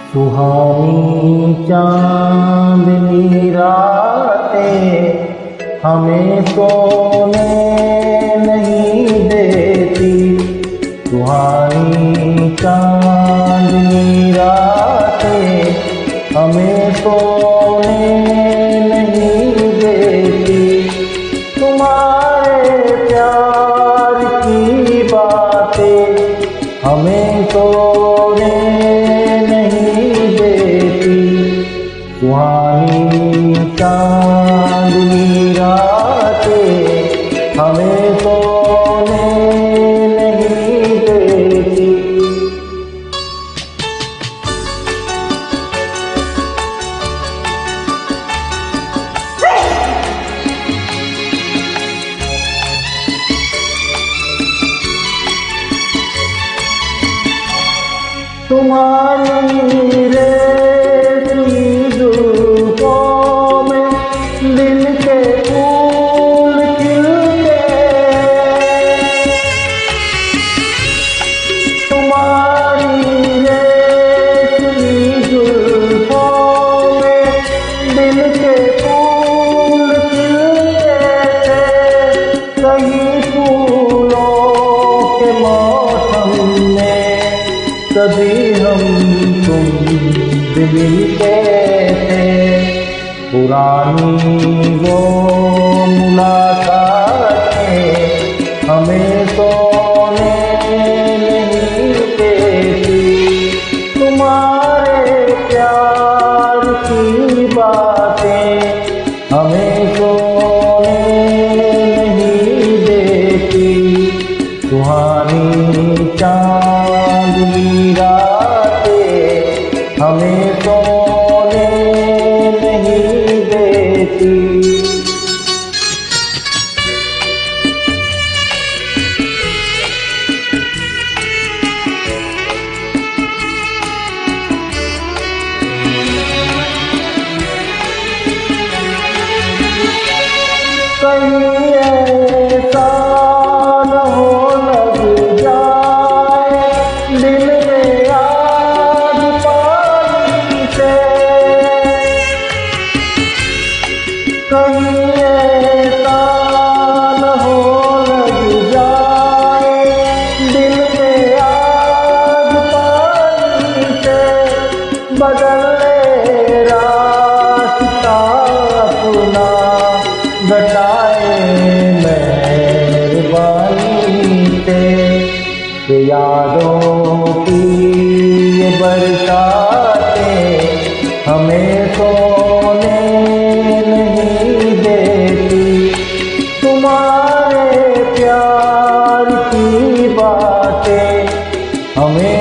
सुहानी चांदनी रातें हमें सोने नहीं देती। सुहानी चांदनी रातें हमें सोने नहीं देती। तुम्हारे प्यार की बातें हमें सोने नहीं देती। सुहानी चांदनी रातें हमें सोने नहीं देती। तुम्हारी रेशमी जुल्फों में दिल के फूल खिलते। तुम्हारी रेशमी जुल्फों में दिल के फूल खिलते। कहीं फूलों के मौसम में कभी हम तुम मिलते थे। पुरानी वो मुलाकातें हमें सोने नहीं देती। तुम्हारे प्यार की बातें हमें सोने नहीं देती। सुहानी चांदनी रातें हमें सोने नहीं देती। कहीं ऐसा न हो लग जाए दिल में आग पानी से। कहीं ऐसा न हो लग जाए दिल में आग पानी से। बदल ले रास्ता अपना घटाए मेहरबानी से। यादों की ये बरसातें हमें सोने नहीं देती। तुम्हारे प्यार की बातें हमें